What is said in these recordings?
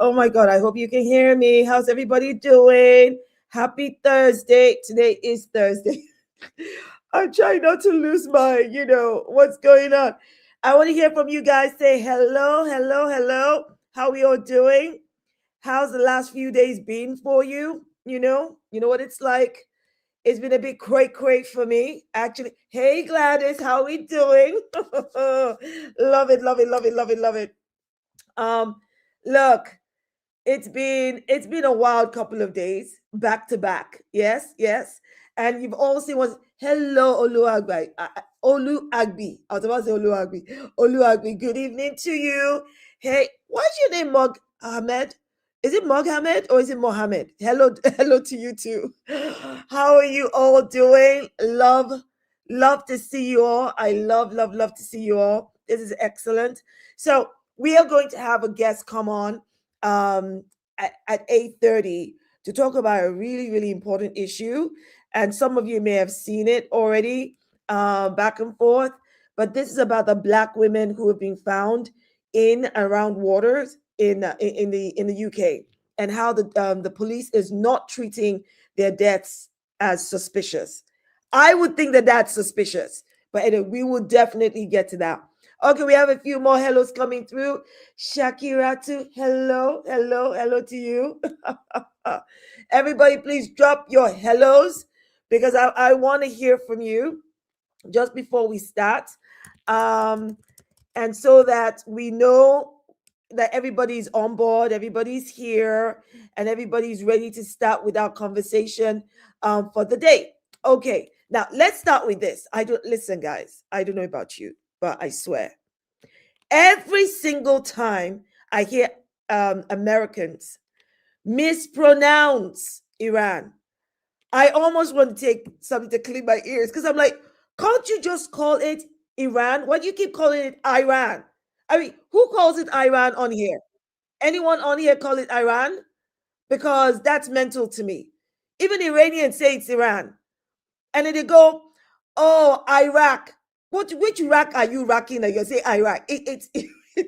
Oh my God, I hope you can hear me. How's everybody doing? Happy Thursday. Today is Thursday. I'm trying not to lose my, what's going on. I want to hear from you guys. Say hello, hello, hello. How we all doing? How's the last few days been for you? You know what it's like. It's been a bit cray for me, actually. Hey Gladys, how we doing? Love it, love it, love it, love it, love it. Um, Look, it's been a wild couple of days back to back. Yes, yes. And you've all seen what's hello Oluagbi. Oluagbi. I was about to say Oluagbi. Oluagbi. Good evening to you. Hey, what's your name, Mog Ahmed? Is it Mohammed or is it Mohammed? Hello, hello to you too. How are you all doing? Love to see you all. I love to see you all. This is excellent. So we are going to have a guest come on um, at 8:30 to talk about a really important issue. And some of you may have seen it already, back and forth. But this is about the Black women who have been found in and around waters in the UK, and how the police is not treating their deaths as suspicious. I would think that that's suspicious, but anyway, we will definitely get to that. Okay, we have a few more hellos coming through. Shakiratu, hello, hello, hello to you. Everybody, please drop your hellos because I want to hear from you just before we start. And so that we know that everybody's on board, everybody's here, and everybody's ready to start with our conversation for the day. Okay, now let's start with this. Listen, guys, I don't know about you, but I swear, every single time I hear Americans mispronounce Iran, I almost want to take something to clean my ears because I'm like, can't you just call it Iran? Why do you keep calling it Iran? I mean, who calls it Iran on here? Anyone on here call it Iran? Because that's mental to me. Even Iranians say it's Iran. And then they go, oh, Iraq. Which Iraq are you racking? And you say Iraq. It's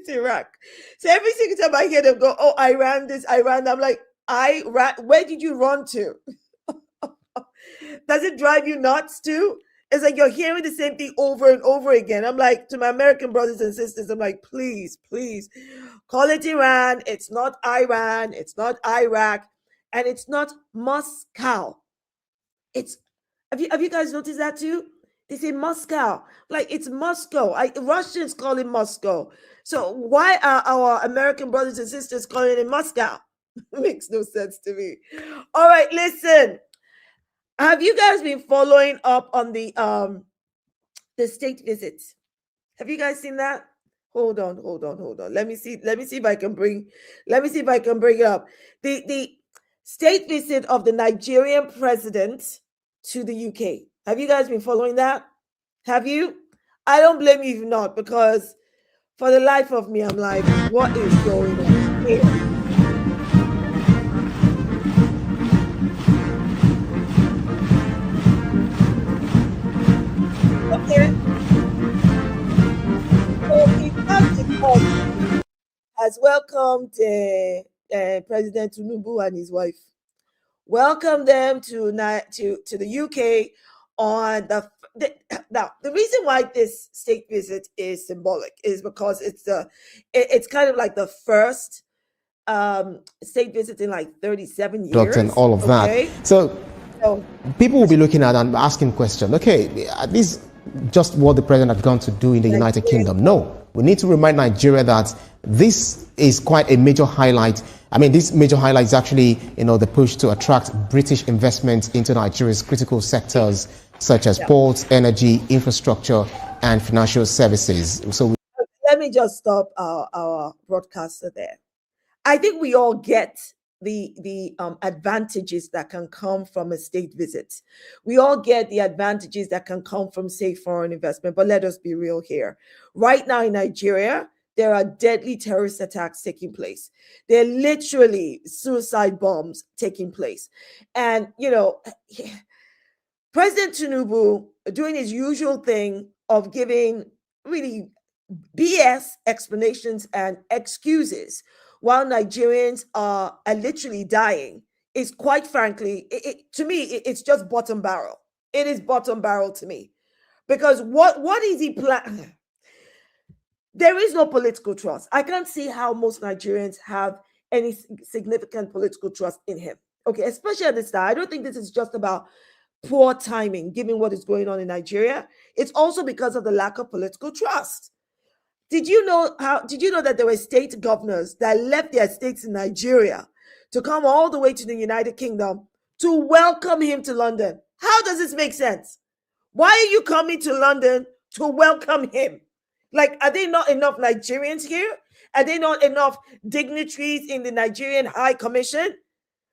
Iraq. So every single time I hear them go, oh, Iran, this, Iran, I'm like, Iraq, where did you run to? Does it drive you nuts too? It's like you're hearing the same thing over and over again. I'm like, to my American brothers and sisters, I'm like, please, please, call it Iran. It's not Iran. It's not Iraq. And it's not Moscow. It's have you guys noticed that too? They say Moscow. Like it's Moscow. Russians call it Moscow. So why are our American brothers and sisters calling it Moscow? Makes no sense to me. All right, listen. Have you guys been following up on the state visits? Have you guys seen that? Hold on. Let me see if I can bring it up. The state visit of the Nigerian president to the UK. Have you guys been following that? Have you? I don't blame you if not, because for the life of me, I'm like, what is going on here? Has welcomed President Tinubu and his wife. Welcome them to the UK on now. The reason why this state visit is symbolic is because it's kind of like the first state visit in like 37 years. And all of that. So people will be looking at and asking questions. Okay, at least just what the president had gone to do in the United Kingdom. No, we need to remind Nigeria that this is quite a major highlight. I mean, this major highlight is actually, the push to attract British investments into Nigeria's critical sectors, such as ports, energy, infrastructure, and financial services. So let me just stop our broadcaster there. I think we all get the advantages that can come from a state visit. We all get the advantages that can come from, say, foreign investment. But let us be real here. Right now in Nigeria, there are deadly terrorist attacks taking place. There are literally suicide bombs taking place. And, President Tinubu doing his usual thing of giving really BS explanations and excuses while Nigerians are literally dying is, quite frankly, to me, it's just bottom barrel. It is bottom barrel to me. Because what is he plan? There is no political trust. I can't see how most Nigerians have any significant political trust in him. Okay, especially at this time. I don't think this is just about poor timing, given what is going on in Nigeria. It's also because of the lack of political trust. Did you know that there were state governors that left their states in Nigeria to come all the way to the United Kingdom to welcome him to London? How does this make sense? Why are you coming to London to welcome him? Like, are there not enough Nigerians here? Are there not enough dignitaries in the Nigerian High Commission?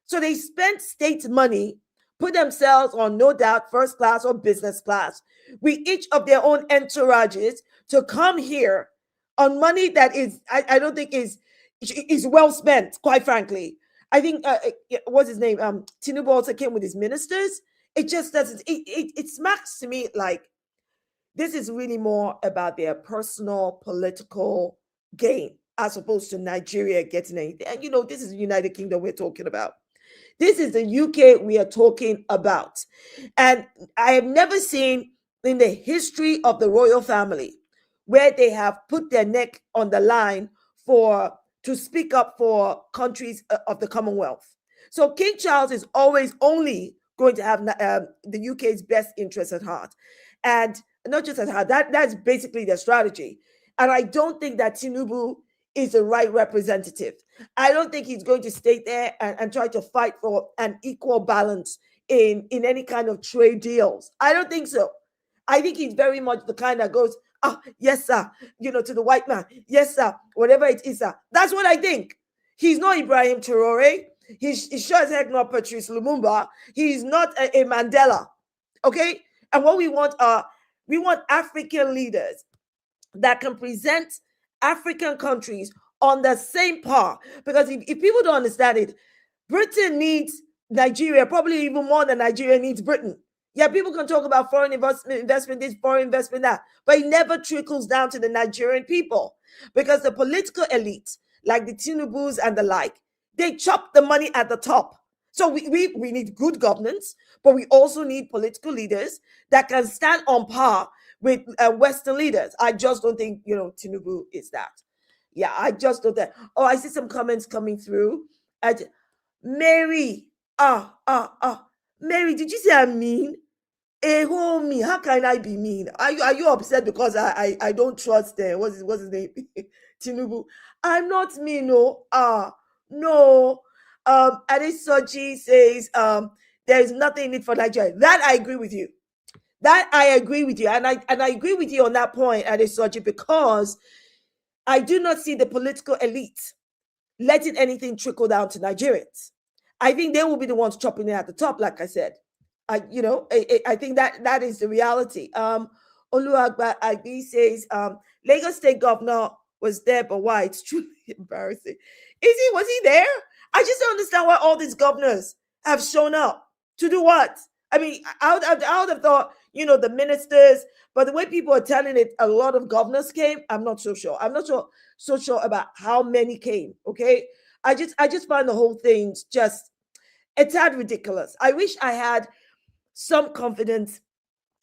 So they spent state money, put themselves on, no doubt, first class or business class, with each of their own entourages to come here on money that is, I don't think is well spent, quite frankly. I think, what's his name? Tinubu also came with his ministers. It just doesn't, it smacks to me like this is really more about their personal political gain as opposed to Nigeria getting anything. And this is the United Kingdom we're talking about. This is the UK we are talking about. And I have never seen in the history of the royal family where they have put their neck on the line to speak up for countries of the Commonwealth. So King Charles is always only going to have the UK's best interest at heart. And not just at heart, that's basically their strategy. And I don't think that Tinubu is the right representative. I don't think he's going to stay there and try to fight for an equal balance in any kind of trade deals. I don't think so. I think he's very much the kind that goes, yes, sir, to the white man. Yes, sir, whatever it is, sir. That's what I think. He's not Ibrahim Traore. He's sure as heck not Patrice Lumumba. He's not a Mandela. Okay? And what we want African leaders that can present African countries on the same par. Because if people don't understand it, Britain needs Nigeria probably even more than Nigeria needs Britain. Yeah, people can talk about foreign investment this, foreign investment that, but it never trickles down to the Nigerian people because the political elite, like the Tinubus and the like, they chop the money at the top. So we need good governance, but we also need political leaders that can stand on par with Western leaders. I just don't think, Tinubu is that. Yeah, I just don't think. Oh, I see some comments coming through. Mary, Mary, did you say I'm mean? Me, how can I be mean? Are you upset because I don't trust what's his name? Tinubu. I'm not mean, no. No. Adesoji says there is nothing in it for Nigeria. That I agree with you. That I agree with you. And I agree with you on that point, Adesoji, because I do not see the political elite letting anything trickle down to Nigerians. I think they will be the ones chopping it at the top, like I said. I think that is the reality. Oluwagba Agbi says, Lagos State Governor was there, but why? It's truly embarrassing. Was he there? I just don't understand why all these governors have shown up. To do what? I mean, I would have thought, the ministers, but the way people are telling it, a lot of governors came. I'm not so sure. I'm not so sure about how many came. Okay. I just find the whole thing just a tad ridiculous. I wish I had some confidence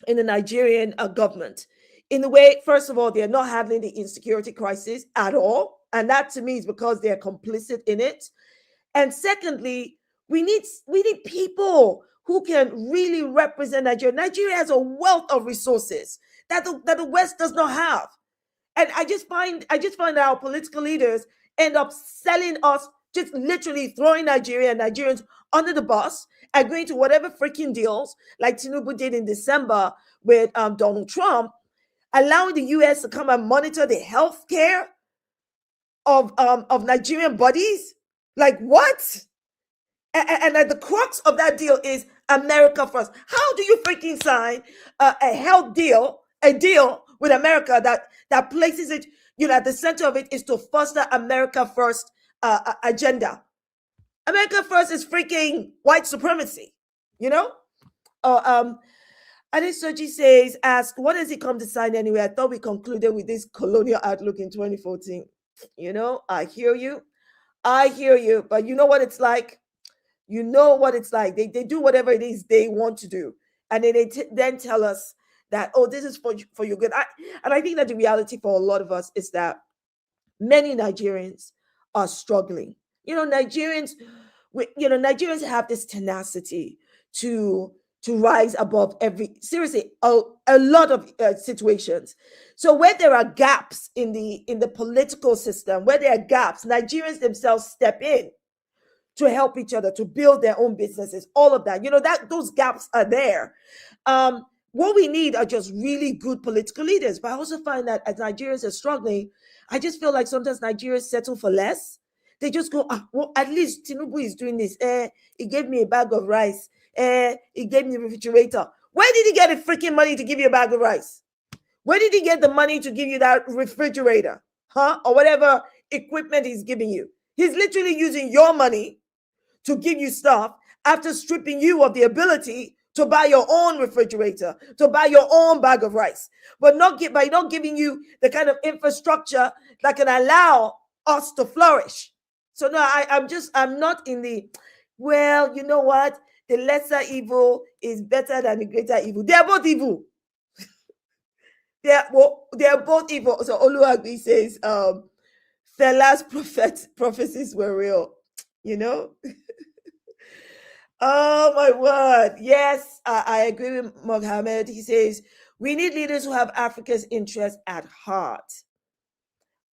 in the Nigerian government in the way, first of all, they're not handling the insecurity crisis at all. And that to me is because they're complicit in it. And secondly, we need people who can really represent Nigeria. Nigeria has a wealth of resources that the West does not have. And I just find our political leaders end up selling us, just literally throwing Nigeria and Nigerians under the bus, agreeing to whatever freaking deals, like Tinubu did in December with Donald Trump, allowing the US to come and monitor the health care of Nigerian bodies. Like what? And at the crux of that deal is America first. How do you freaking sign a health deal, with America that places it, at the center of it is to foster America first agenda? America first is freaking white supremacy, Adesoji says, ask, what does he come to sign anyway? I thought we concluded with this colonial outlook in 2014. I hear you. I hear you, but you know what it's like? You know what it's like. They do whatever it is they want to do. And then then tell us that, oh, this is for your good. And I think that the reality for a lot of us is that many Nigerians are struggling. Nigerians, Nigerians have this tenacity to rise above seriously a lot of situations. So where there are gaps in the political system, where there are gaps, Nigerians themselves step in to help each other, to build their own businesses, all of that. That those gaps are there. What we need are just really good political leaders. But I also find that as Nigerians are struggling, I just feel like sometimes Nigerians settle for less. They just go, well, at least Tinubu is doing this. He gave me a bag of rice. He gave me a refrigerator. Where did he get the freaking money to give you a bag of rice? Where did he get the money to give you that refrigerator? Or whatever equipment he's giving you. He's literally using your money to give you stuff after stripping you of the ability to buy your own refrigerator, to buy your own bag of rice, but by not giving you the kind of infrastructure that can allow us to flourish. So no, I'm not in the, well, you know what? The lesser evil is better than the greater evil. They are both evil. they are both evil. So Oluwagbi says, Fela's prophecies were real, Oh my word. Yes, I agree with Mohammed. He says, we need leaders who have Africa's interest at heart.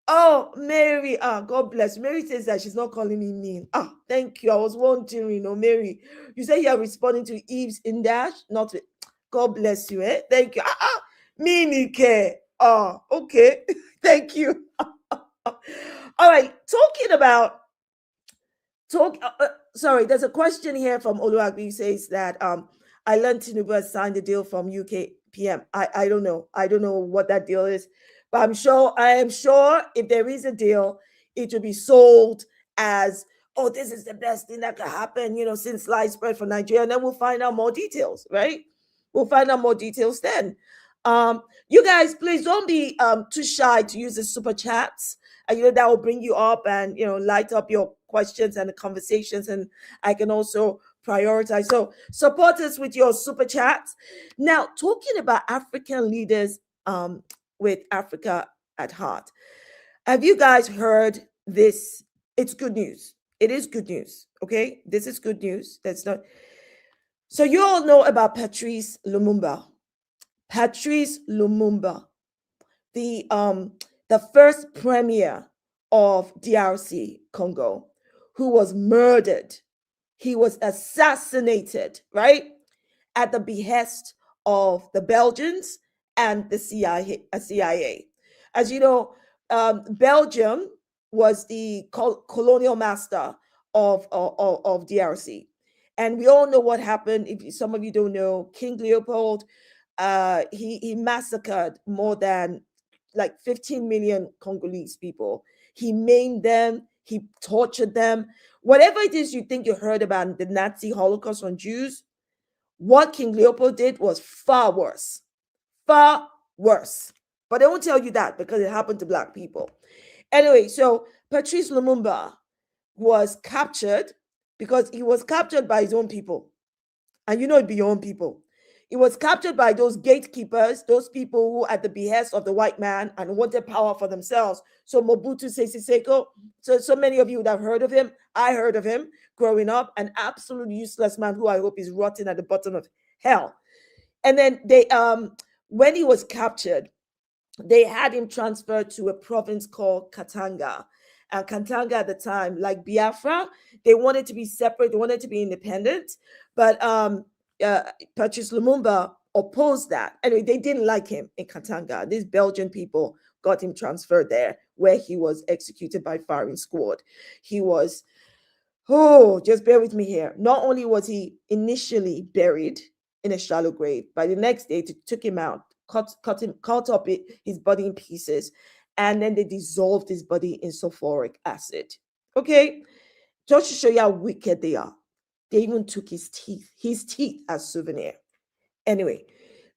Oh, Mary. God bless. Mary says that she's not calling me mean. Thank you. I was wondering, Mary. You say you're responding to Eve's in dash, not to, God bless you, eh? Thank you. Mean care. Okay. Thank you. All right. Sorry, there's a question here from Oluwagbi who says that I learned Tinubu has signed a deal from UK PM. I don't know. I don't know what that deal is, but I am sure if there is a deal, it will be sold as, oh, this is the best thing that could happen, since sliced spread for Nigeria. And then we'll find out more details, right? We'll find out more details then. You guys, please don't be too shy to use the super chats. That will bring you up and light up your questions and the conversations, and I can also prioritize. So support us with your super chats. Now, talking about African leaders with Africa at heart, have you guys heard this? It's good news. It is good news. Okay, this is good news. That's not. So you all know about Patrice Lumumba. Patrice Lumumba, the first premier of DRC Congo, who was murdered. He was assassinated, right, at the behest of the Belgians and the CIA. As you know, Belgium was the colonial master of DRC. And we all know what happened. If some of you don't know, King Leopold, he massacred more than like 15 million Congolese people. He maimed them, he tortured them. Whatever it is you think you heard about the Nazi Holocaust on Jews, what King Leopold did was far worse. Far worse. But they won't tell you that because it happened to Black people. Anyway, so Patrice Lumumba was captured because he was captured by his own people. And it'd be your own people. He was captured by those gatekeepers, those people who, at the behest of the white man and wanted power for themselves. So Mobutu Sese Seko, so many of you would have heard of him. I heard of him growing up, an absolute useless man who I hope is rotting at the bottom of hell. And then when he was captured, they had him transferred to a province called Katanga. And Katanga at the time, like Biafra, they wanted to be separate, they wanted to be independent. But Patrice Lumumba opposed that. Anyway, they didn't like him in Katanga. These Belgian people got him transferred there, where he was executed by firing squad. He was, just bear with me here. Not only was he initially buried in a shallow grave, by the next day they took him out, cut up his body in pieces, and then they dissolved his body in sulfuric acid. Okay, just to show you how wicked they are. They even took his teeth as souvenir. Anyway,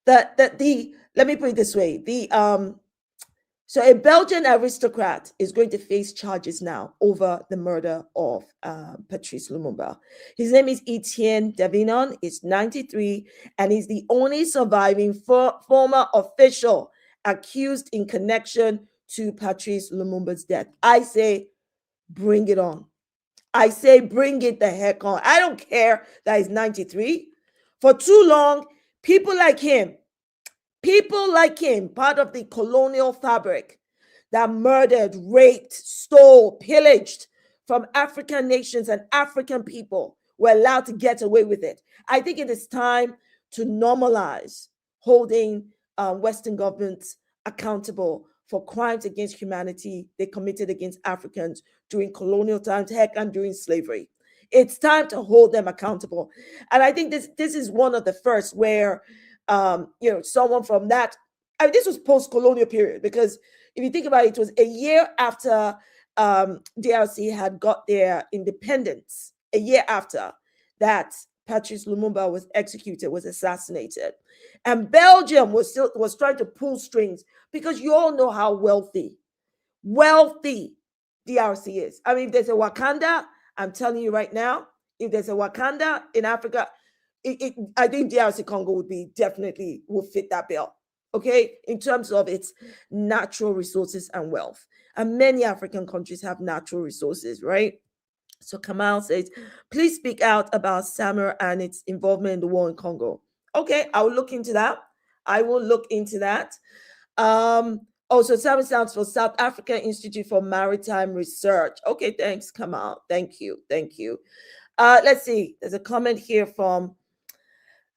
let me put it this way. So a Belgian aristocrat is going to face charges now over the murder of Patrice Lumumba. His name is Etienne Davinon. He's 93, and he's the only surviving former official accused in connection to Patrice Lumumba's death. I say, bring it on. I say, bring it the heck on. I don't care that he's 93. For too long, people like him, part of the colonial fabric that murdered, raped, stole, pillaged from African nations and African people, were allowed to get away with it. I think it is time to normalize holding Western governments accountable for crimes against humanity they committed against Africans during colonial times, heck, and during slavery. It's time to hold them accountable. And I think this is one of the first where someone from that, this was post-colonial period, because if you think about it, it was a year after DRC had got their independence, a year after that Patrice Lumumba was executed, was assassinated. And Belgium was trying to pull strings, because you all know how wealthy DRC is. I mean, if there's a Wakanda, I'm telling you right now, if there's a Wakanda in Africa, I think DRC Congo will fit that bill, okay, in terms of its natural resources and wealth. And many African countries have natural resources, right? So Kamal says, please speak out about SAMR and its involvement in the war in Congo. Okay, I will look into that. Also, SAMR stands for South African Institute for Maritime Research. Okay, thanks, Kamal. Thank you. Let's see. There's a comment here from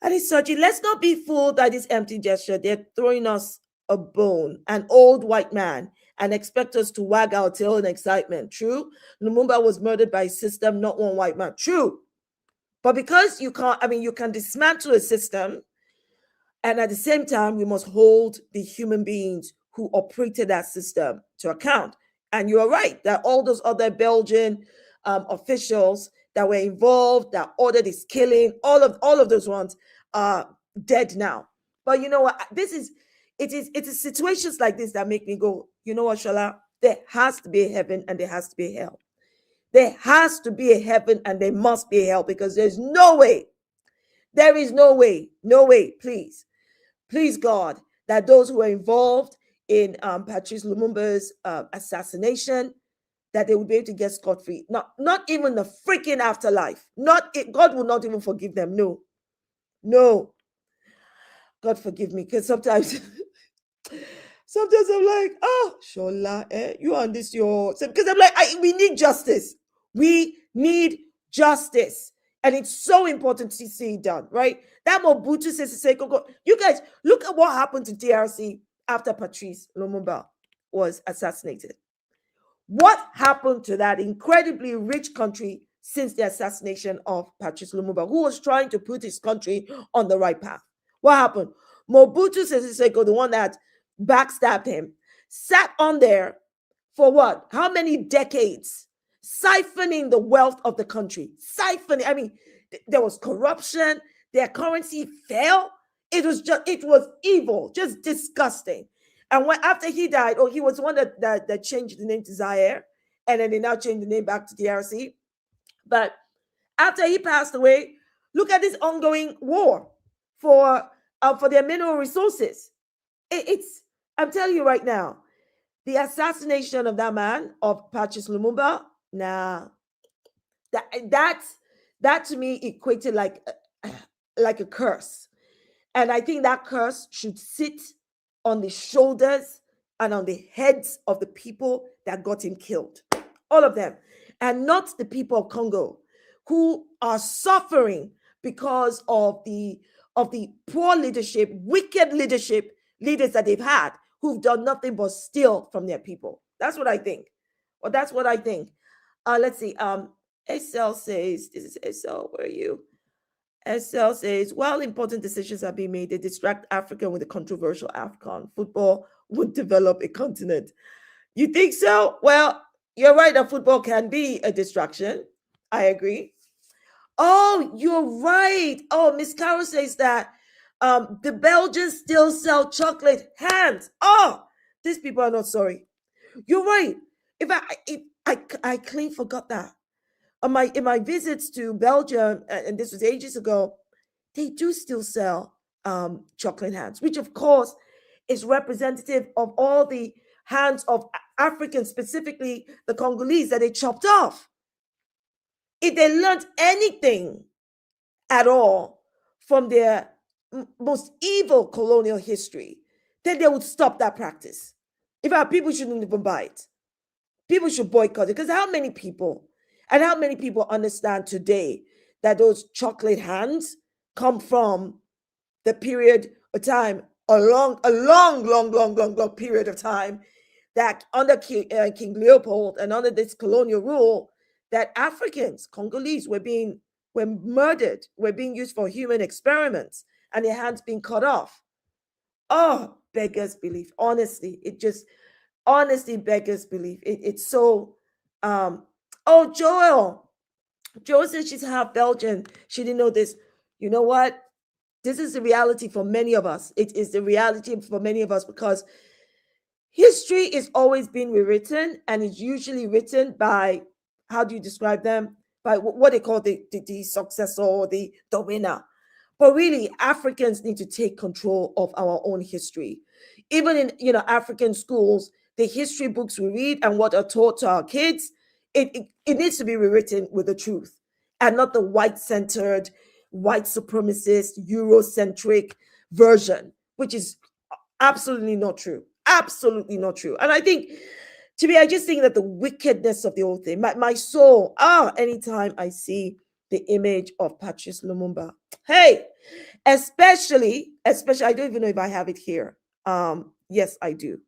Adisoji. Let's not be fooled by this empty gesture. They're throwing us a bone, an old white man, and expect us to wag our tail in excitement. True, Lumumba was murdered by a system, not one white man. True. But because you can dismantle a system, and at the same time, we must hold the human beings who operated that system to account. And you are right that all those other Belgian officials that were involved, that ordered this killing, all of those ones are dead now. But you know what? It is situations like this that make me go, you know what, Shola? There has to be a heaven and there has to be a hell. There has to be a heaven and there must be a hell, because there is no way, please God, that those who were involved in Patrice Lumumba's assassination, that they would be able to get scot-free. Not even the freaking afterlife. God will not even forgive them. No. God forgive me, because sometimes I'm like, oh, Shola, you on this because I'm like, we need justice. We need justice. And it's so important to see it done, right? That Mobutu Sese Seko, you guys, look at what happened to DRC after Patrice Lumumba was assassinated. What happened to that incredibly rich country since the assassination of Patrice Lumumba, who was trying to put his country on the right path? What happened? Mobutu Sese Seko, the one that backstabbed him, sat on there for what? How many decades? Siphoning the wealth of the country. Siphoning. I mean, there was corruption. Their currency fell. It was evil, just disgusting. And after he died, he was the one that changed the name to Zaire, and then they now changed the name back to DRC. But after he passed away, look at this ongoing war for their mineral resources. I'm telling you right now, the assassination of that man, of Patrice Lumumba, that to me equated like a curse. And I think that curse should sit on the shoulders and on the heads of the people that got him killed. All of them. And not the people of Congo, who are suffering because of the poor leadership, wicked leaders that they've had, who've done nothing but steal from their people. That's what I think. Let's see. SL says, this is SL, where are you? SL says, while important decisions are being made, they distract Africa with the controversial AFCON. Football would develop a continent. You think so? Well, you're right that football can be a distraction. I agree. Oh, you're right. Oh, Miss Carol says that the Belgians still sell chocolate hands. Oh, These people are not sorry. You're right. If I clean forgot that. In my visits to Belgium, and this was ages ago, they do still sell chocolate hands, which of course is representative of all the hands of Africans, specifically the Congolese, that they chopped off. If they learned anything at all from their most evil colonial history, then they would stop that practice. In fact, people shouldn't even buy it. People should boycott it, because how many people understand today that those chocolate hands come from the period of time, a long period of time, that under King Leopold and under this colonial rule, that Africans, Congolese, were murdered, were being used for human experiments, and their hands being cut off. Oh, beggars belief. Honestly, beggars belief. It's so. Oh, Joel says she's half Belgian. She didn't know this. You know what? This is the reality for many of us. It is the reality for many of us, because history is always being rewritten, and it's usually written by, how do you describe them? By what they call the successor, or the winner. But really, Africans need to take control of our own history. Even in African schools, the history books we read and what are taught to our kids, it needs to be rewritten with the truth, and not the white-centered, white supremacist, Eurocentric version, which is absolutely not true. Absolutely not true. And I think, to me, I just think that the wickedness of the whole thing, my soul, anytime I see the image of Patrice Lumumba, hey, especially, I don't even know if I have it here. Yes, I do.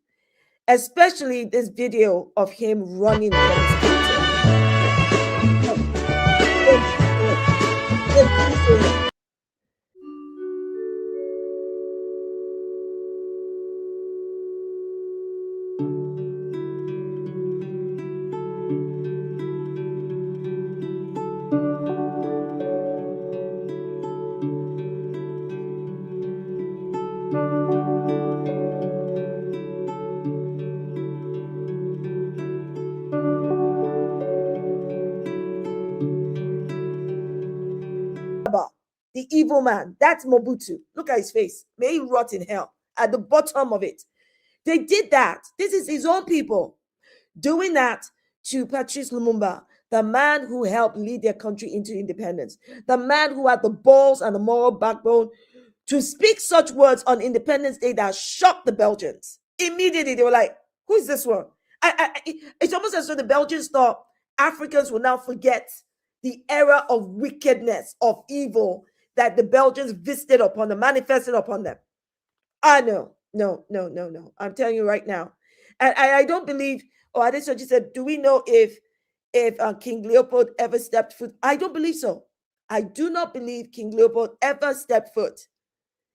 Especially this video of him running from his dictator. The evil man, that's Mobutu. Look at his face. May he rot in hell at the bottom of it. They did that. This is his own people doing that to Patrice Lumumba, the man who helped lead their country into independence, the man who had the balls and the moral backbone to speak such words on Independence Day that shocked the Belgians. Immediately, they were like, who is this one? It's almost as though the Belgians thought Africans will now forget the era of wickedness, of evil that the Belgians visited upon them, manifested upon them. No. I'm telling you right now. And I don't believe, Adesoji said, do we know if King Leopold ever stepped foot? I don't believe so. I do not believe King Leopold ever stepped foot.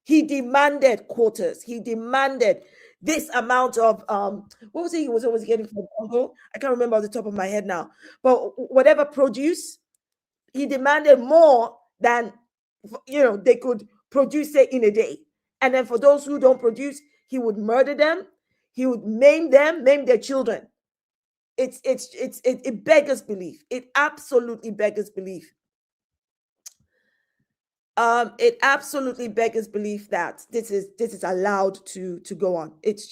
He demanded quotas. He demanded this amount of, what was he was always getting from Congo? I can't remember off the top of my head now. But whatever produce, he demanded more than, they could produce it in a day. And then for those who don't produce, he would murder them. He would maim them, maim their children. It beggars belief. It absolutely beggars belief. It absolutely beggars belief that this is allowed to go on. It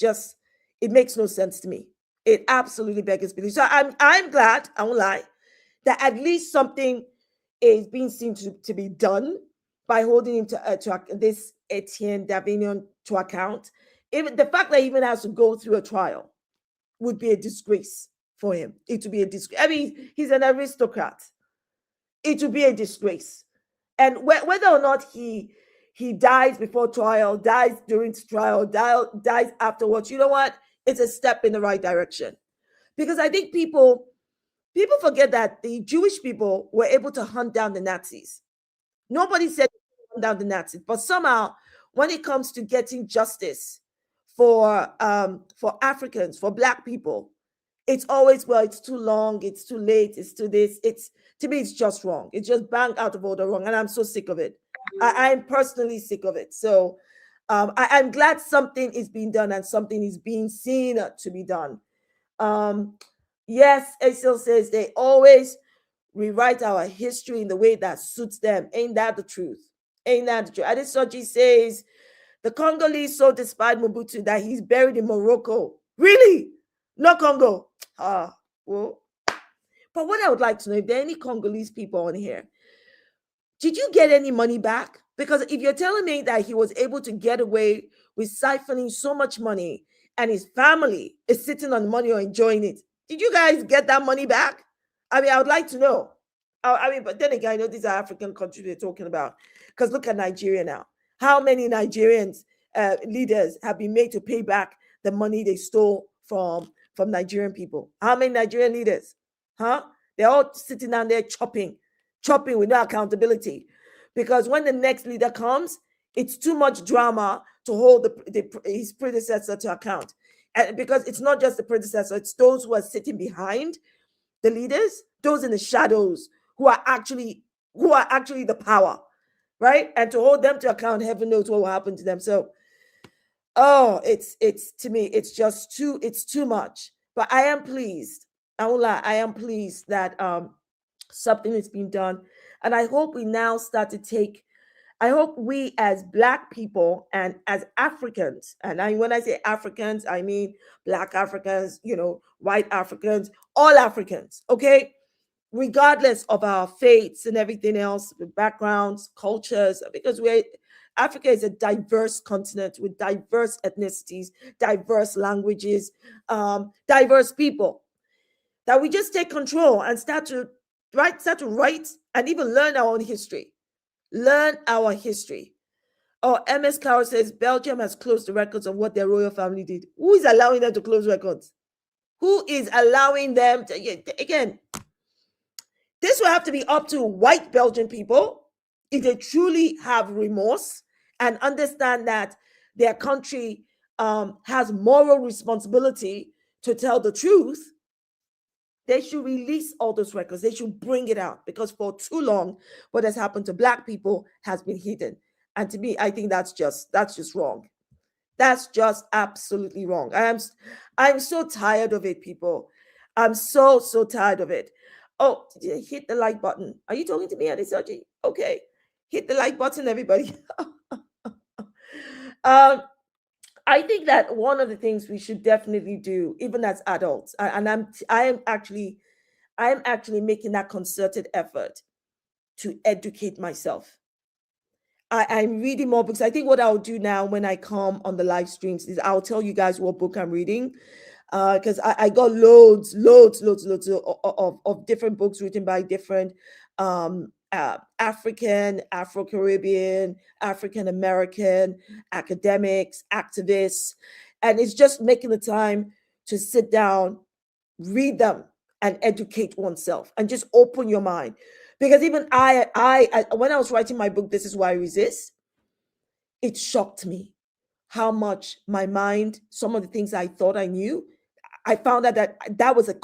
makes no sense to me. It absolutely beggars belief. So I'm glad, I won't lie, that at least something is being seen to be done by holding him to this Etienne Davignon to account. Even the fact that he even has to go through a trial would be a disgrace for him. It would be a disgrace. I mean, he's an aristocrat. It would be a disgrace. And whether or not he dies before trial, dies during trial, dies afterwards, you know what? It's a step in the right direction. Because I think people forget that the Jewish people were able to hunt down the Nazis. Nobody said hunt down the Nazis, but somehow when it comes to getting justice for Africans, for Black people, it's always, well, it's too long, it's too late, it's too this. To me, it's just wrong. It's just bang out of order wrong, and I'm so sick of it. I'm personally sick of it. So I'm glad something is being done and something is being seen to be done. Yes, Asil says they always rewrite our history in the way that suits them. Ain't that the truth? Ain't that the truth? Adesoji says the Congolese so despite Mobutu that he's buried in Morocco. Really? No Congo. Well. But what I would like to know, if there are any Congolese people on here, did you get any money back? Because if you're telling me that he was able to get away with siphoning so much money and his family is sitting on the money or enjoying it, did you guys get that money back? I mean, I would like to know. But then again, I know these are African countries we're talking about. Because look at Nigeria now. How many Nigerians leaders have been made to pay back the money they stole from Nigerian people? How many Nigerian leaders? Huh? They're all sitting down there chopping with no accountability. Because when the next leader comes, it's too much drama to hold his predecessor to account. And because it's not just the predecessor, it's those who are sitting behind the leaders, those in the shadows who are actually the power, right? And to hold them to account, heaven knows what will happen to them. So, it's to me, it's too much. But I am pleased. I won't lie, I am pleased that something is being done. And I hope we now start to take, I hope we as Black people and as Africans, and when I say Africans, I mean Black Africans, white Africans, all Africans, okay? Regardless of our faiths and everything else, backgrounds, cultures, because Africa is a diverse continent with diverse ethnicities, diverse languages, diverse people, that we just take control and start to write and even learn our own history. Learn our history. Oh, MS Carroll says Belgium has closed the records of what their royal family did. Who is allowing them to close records? Who is allowing them to, again, this will have to be up to white Belgian people if they truly have remorse and understand that their country has moral responsibility to tell the truth. They should release all those records. They should bring it out, because for too long, what has happened to Black people has been hidden. And to me, I think that's just wrong. That's just absolutely wrong. I'm so tired of it, people. I'm so tired of it. Oh, hit the like button. Are you talking to me, Adesoji? Okay, hit the like button, everybody. I think that one of the things we should definitely do, even as adults, and I am actually making that concerted effort to educate myself. I'm reading more books. I think what I'll do now when I come on the live streams is I'll tell you guys what book I'm reading, because I got loads of different books written by different African, Afro-Caribbean, African-American academics, activists, and it's just making the time to sit down, read them, and educate oneself, and just open your mind. Because even I when I was writing my book, This Is Why I Resist, it shocked me how much my mind, some of the things I thought I knew, I found out that was a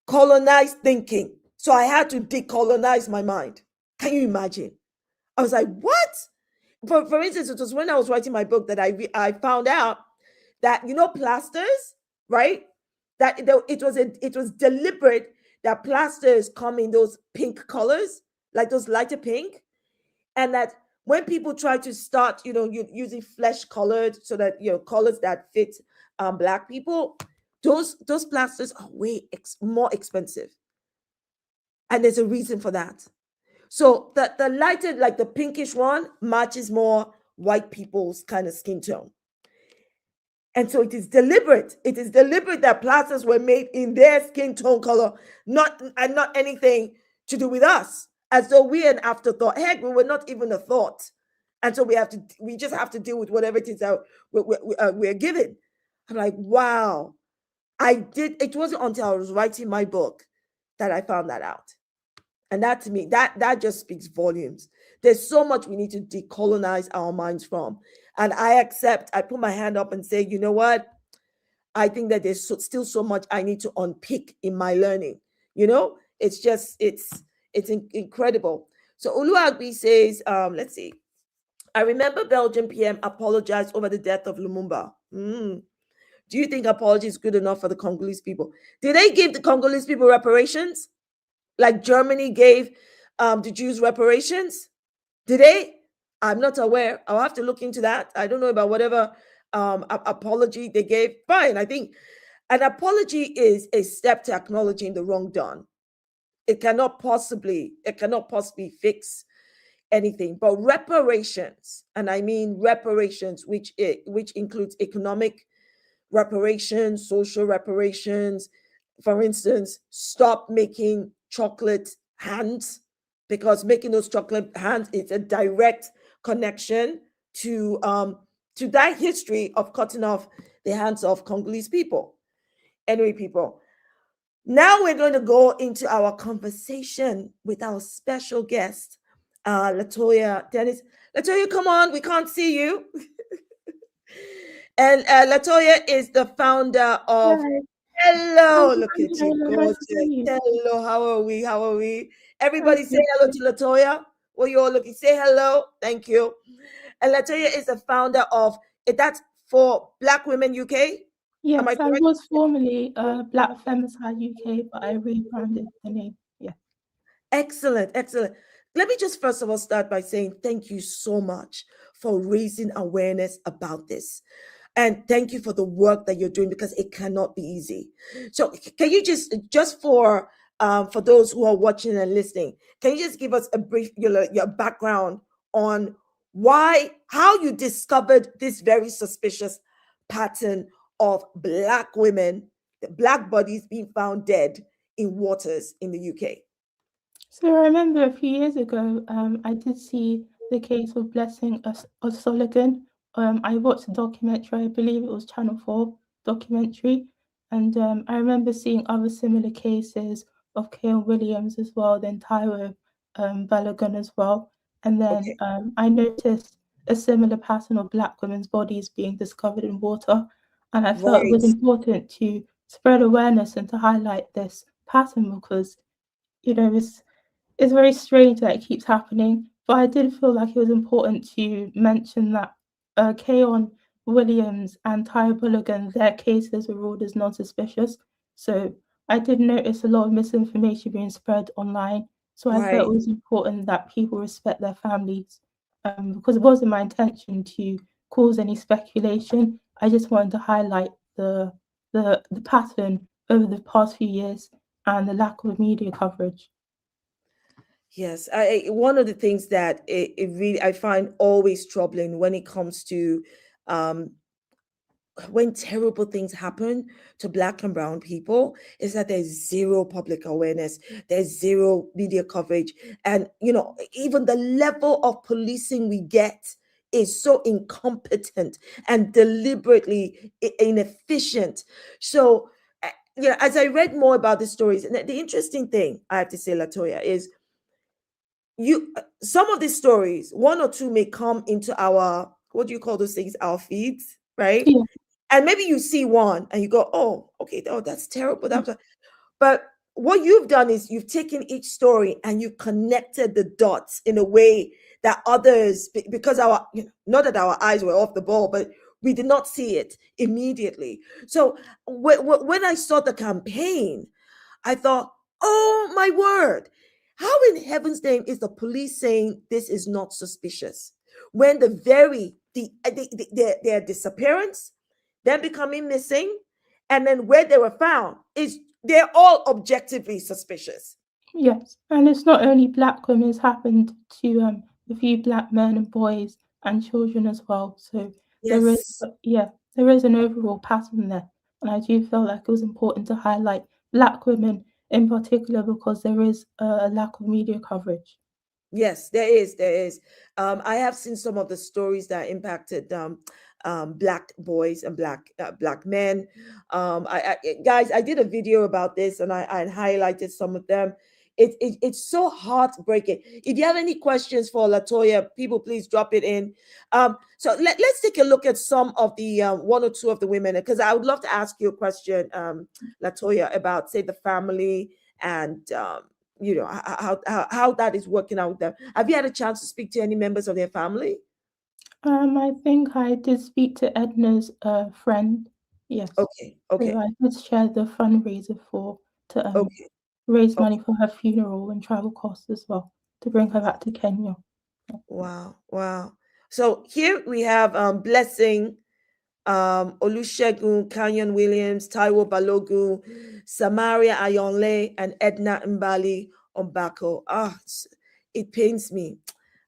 colonized thinking. So I had to decolonize my mind. Can you imagine? I was like, what? For instance, it was when I was writing my book that I found out that, plasters, right? That it was deliberate that plasters come in those pink colors, like those lighter pink, and that when people try to start, using flesh colored, so that colors that fit Black people, those plasters are way more expensive, and there's a reason for that. So the lighter, like the pinkish one, matches more white people's kind of skin tone. And so it is deliberate. It is deliberate that plasters were made in their skin tone color, not anything to do with us, as though we're an afterthought. Heck, we were not even a thought. And so we just have to deal with whatever it is that we're given. I'm like, wow. It wasn't until I was writing my book that I found that out. And that, to me, that just speaks volumes. There's so much we need to decolonize our minds from. And I put my hand up and say, you know what? I think that there's still so much I need to unpick in my learning. It's incredible. So Oluagbi says, let's see. I remember Belgian PM apologized over the death of Lumumba. Do you think apology is good enough for the Congolese people? Did they give the Congolese people reparations like Germany gave the Jews reparations? Did they? I'm not aware. I'll have to look into that. I don't know about whatever apology they gave. Fine. I think an apology is a step to acknowledging the wrong done. It cannot possibly fix anything. But reparations, and I mean reparations, which includes economic reparations, social reparations. For instance, stop making chocolate hands, because making those chocolate hands is a direct connection to that history of cutting off the hands of Congolese people. Anyway, people, now we're going to go into our conversation with our special guest, Latoya Dennis. Latoya, come on, we can't see you. And Latoya is the founder of. Hi. Hello, look at you, Hello, nice to gorgeous. see you. Hello, how are we? How are we? Everybody Nice say to hello see to Latoya. Well, you all looking. Say hello. Thank you. And Latoya is the founder of that's for Black Women UK. Am I Yes, I correct? was formerly Black Femicide UK, but I rebranded the name. Yeah. Excellent, excellent. Let me just first of all start by saying thank you so much for raising awareness about this. And thank you for the work that you're doing, because it cannot be easy. So can you just for those who are watching and listening, can you just give us a brief your background on how you discovered this very suspicious pattern of Black women, Black bodies being found dead in waters in the UK? So I remember a few years ago, I did see the case of Blessing O'Sullivan. I watched a documentary, I believe it was Channel 4 documentary, and I remember seeing other similar cases of Keon Williams as well, then Tyro Balogun as well. And then Okay. I noticed a similar pattern of Black women's bodies being discovered in water, and I felt it Right. was important to spread awareness and to highlight this pattern because, it's very strange that it keeps happening, but I did feel like it was important to mention that Keon Williams and Tyre Bulligan, their cases were ruled as non-suspicious. So I did notice a lot of misinformation being spread online. So I felt Right. it was important that people respect their families, because it wasn't my intention to cause any speculation. I just wanted to highlight the pattern over the past few years and the lack of media coverage. Yes, one of the things that it really I find always troubling when it comes to um, when terrible things happen to Black and brown people is that there's zero public awareness, there's zero media coverage, and even the level of policing we get is so incompetent and deliberately inefficient. So, as I read more about the stories, and the interesting thing I have to say, Latoya, is some of these stories, one or two may come into our, what do you call those things, our feeds, right? Yeah. And maybe you see one and you go, oh, okay, oh, that's terrible. But what you've done is you've taken each story and you've connected the dots in a way that others, because not that our eyes were off the ball, but we did not see it immediately. So when I saw the campaign, I thought, oh my word, how in heaven's name is the police saying this is not suspicious when their disappearance, them becoming missing, and then where they were found they're all objectively suspicious. Yes, and it's not only Black women; it's happened to a few Black men and boys and children as well. So there is, Yes. there is an overall pattern there, and I do feel like it was important to highlight Black women in particular because there is a lack of media coverage. Yes, there is. I have seen some of the stories that impacted Black boys and Black men. Guys, I did a video about this, and I highlighted some of them. It's so heartbreaking. If you have any questions for Latoya, people, please drop it in. So let's take a look at some of the one or two of the women, because I would love to ask you a question, Latoya, about, say, the family and how that is working out with them. Have you had a chance to speak to any members of their family? I think I did speak to Edna's friend. Yes. Okay, So okay, I did share the fundraiser to okay, raise okay. money for her funeral and travel costs as well to bring her back to Kenya. Wow, wow. So here we have Blessing, Olusegun, Canyon Williams, Taiwo Balogun, Samaria Ayonle, and Edna Mbali Ombako. It pains me.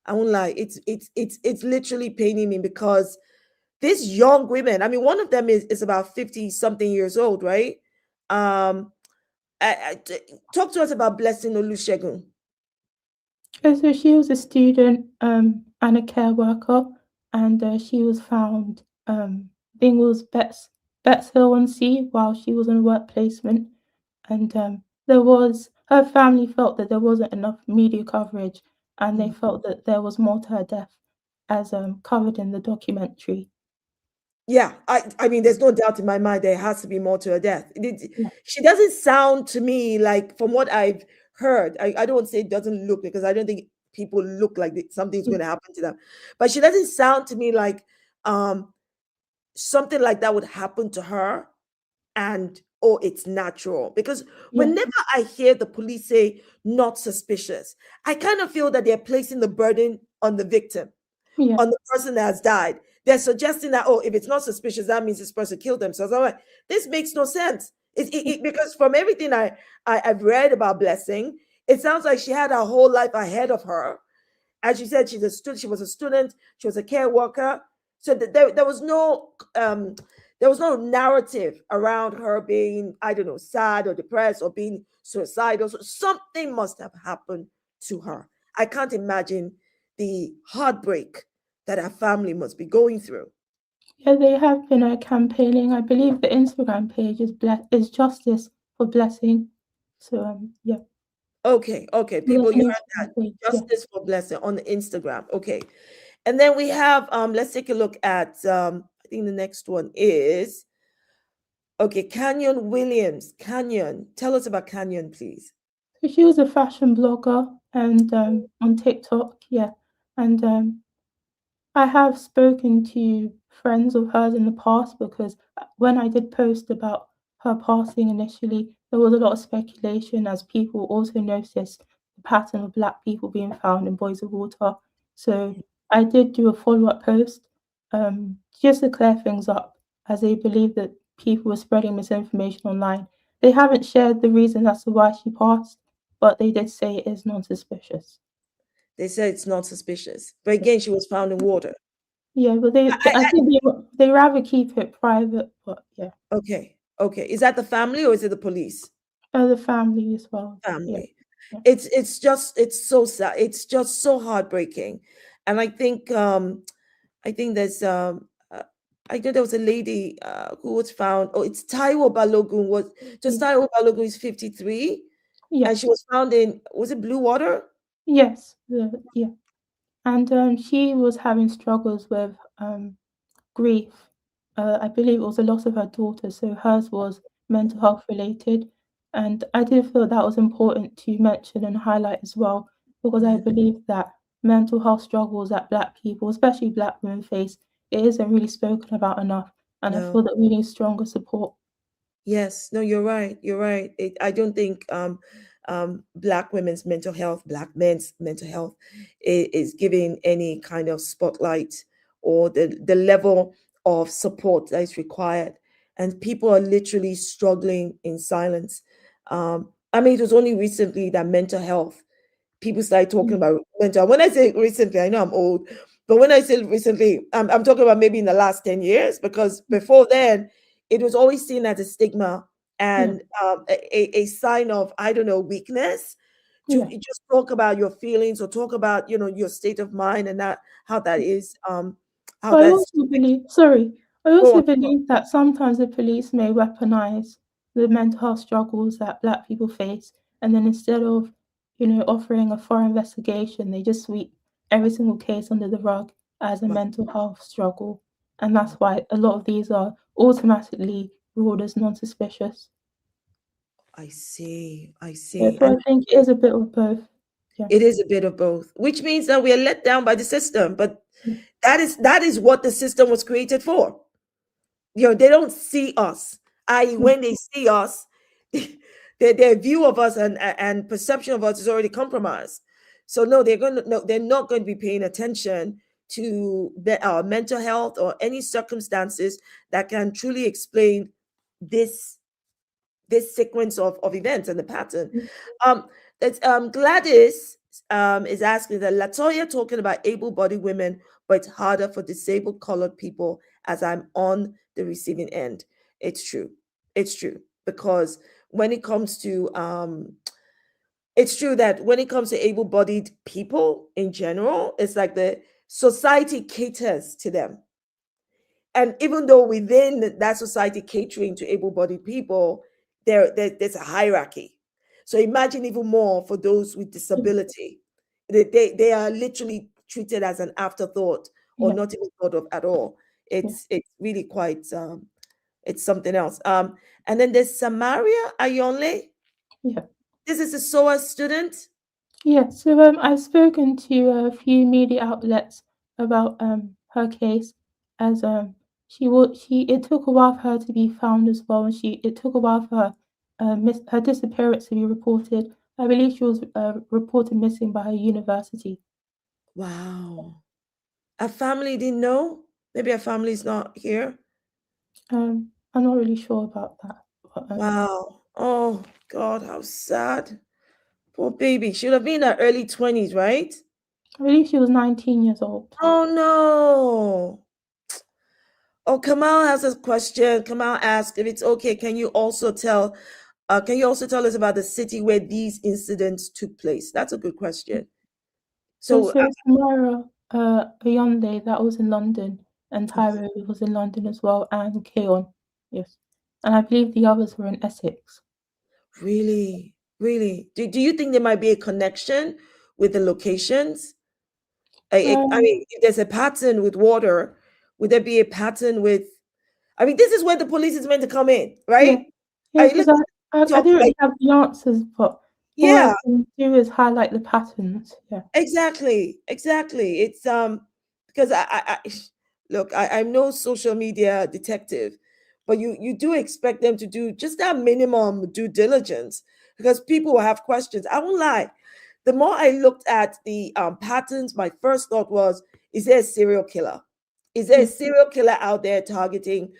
I won't lie. It's literally paining me because these young women. I mean, one of them is about 50 something years old, right? Um, Talk to us about Blessing Olusegun. So she was a student and a care worker, and she was found. I think it was Betshill-on-Sea while she was on a work placement, and there was her family felt that there wasn't enough media coverage, and they felt that there was more to her death, as covered in the documentary. Yeah, I mean, there's no doubt in my mind there has to be more to her death. Yeah, She doesn't sound to me like, from what I've heard, I don't want to say it doesn't look, because I don't think people look like something's yeah, going to happen to them, but she doesn't sound to me like um something like that would happen to her, and oh, it's natural. Because yeah, whenever I hear the police say not suspicious, I kind of feel that they're placing the burden on the victim, yeah, on the person that has died. They're suggesting that, oh, if it's not suspicious, that means this person killed themselves. I'm like, this makes no sense. Because from everything I've read about Blessing, it sounds like she had her whole life ahead of her. As you said, she's a student. She was a student. She was a care worker. So there was no narrative around her being, I don't know, sad or depressed or being suicidal. So something must have happened to her. I can't imagine the heartbreak that her family must be going through. yeah. They have been campaigning. I believe the Instagram page is Justice for Blessing. So yeah, Okay, okay, so people, that's you an heard that. Instagram page. Yeah. Justice for Blessing on Instagram. Okay. And then we have let's take a look at I think the next one is okay, Canyon Williams. Canyon. Tell us about Canyon, please. So she was a fashion blogger and on TikTok, yeah. And I have spoken to friends of hers in the past because when I did post about her passing initially, there was a lot of speculation as people also noticed the pattern of black people being found in bodies of water. So I did do a follow-up post just to clear things up as they believe that people were spreading misinformation online. They haven't shared the reasons as to why she passed, but they did say it is non-suspicious. They said it's not suspicious. But again, she was found in water. Yeah, but I think they rather keep it private, but yeah. Okay. Okay. Is that the family or is it the police? The family as well. Yeah, Family. yeah, It's so sad. It's just so heartbreaking. And I think there's I know there was a lady who was found. Oh, it's Taiwo Balogun. yeah, Taiwo Balogun is 53, yeah. and she was found in, was it Blue Water? Yes, yeah. And she was having struggles with grief. I believe it was the loss of her daughter, so hers was mental health related. And I did feel that was important to mention and highlight as well, because I Yeah. believe that mental health struggles that Black people, especially Black women, face, it isn't really spoken about enough. And I No. feel that we need stronger support. Yes. No, you're right. You're right. I don't think Black women's mental health, Black men's mental health is giving any kind of spotlight or the level of support that is required. And people are literally struggling in silence. I mean, it was only recently that mental health, people started talking Yeah, about mental health. When I say recently, I know I'm old, but when I say recently, I'm talking about maybe in the last 10 years, because before then, it was always seen as a stigma yeah, and a sign of, I don't know, weakness to yeah. just talk about your feelings or talk about, your state of mind, and that how that is, how But I that's, also believe, sorry, I go also on. believe that sometimes the police may weaponize the mental health struggles that Black people face, and then instead of, offering a thorough investigation, they just sweep every single case under the rug as a Wow, mental health struggle, and that's why a lot of these are automatically ruled as non-suspicious. I see, I Yeah, see. so I think it is a bit of both. Yeah. It is a bit of both, which means that we are let down by the system. But Yeah. that is what the system was created for. They don't see us. I.e., Yeah. when they see us, their view of us and perception of us is already compromised. So no, they're not going to be paying attention to our mental health or any circumstances that can truly explain this sequence of events and the pattern. Mm. Um, that's Gladys is asking that Latoya talking about able-bodied women, but it's harder for disabled colored people as I'm on the receiving end. It's true. It's true because when it comes to it's true that when it comes to able-bodied people in general, it's like the society caters to them. And even though within that society catering to able-bodied people, there's a hierarchy. So imagine even more for those with disability. They are literally treated as an afterthought or Yeah. not even thought of at all. Yeah. It's really quite it's something else. And then there's Samaria Ayonle. Yeah. This is a SOA student. Yeah. So I've spoken to a few media outlets about her case, as it took a while for her to be found as well, and it took a while for her disappearance to be reported. I believe she was reported missing by her university. Wow. Her family didn't know. Maybe her family's not here. I'm not really sure about that. But, Wow. Oh God, how sad. Poor baby. She would have been in her early 20s, right? I believe she was 19 years old. Oh no. Oh, Kamal has a question. Kamal asked if it's okay. Can you also tell us about the city where these incidents took place? That's a good question. So So Samara Beyonde, that was in London, and Tyro was in London as well, and Keon, yes. And I believe the others were in Essex. really, really, do you think there might be a connection with the locations? I Um, mean, if there's a pattern with water, would there be a pattern with? I mean, this is where the police is meant to come in, yeah, right? yeah, I because look I talk don't like, really have the answers, but all I yeah, can do is highlight the patterns. Yeah, exactly, exactly. It's because I look, I'm no social media detective, but you do expect them to do just that minimum due diligence because people will have questions. I won't lie. The more I looked at the patterns, my first thought was, is there a serial killer? Is there a yeah, serial killer out there targeting,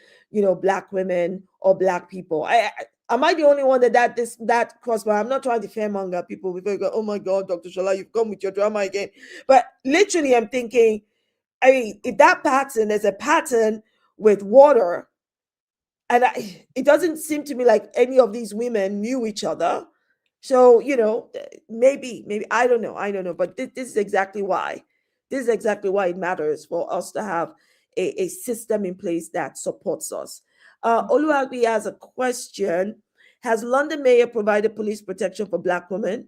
black women or black people? Am I the only one that crossed my? I'm not trying to fearmonger people before you go, oh my God, Dr. Shola, you've come with your drama again. But literally, I'm thinking, I mean, if that pattern is a pattern with water, and it doesn't seem to me like any of these women knew each other. So, maybe I don't know, but this is exactly why. This is exactly why it matters for us to have a system in place that supports us. Oluwagbi has a question. Has London Mayor provided police protection for Black women?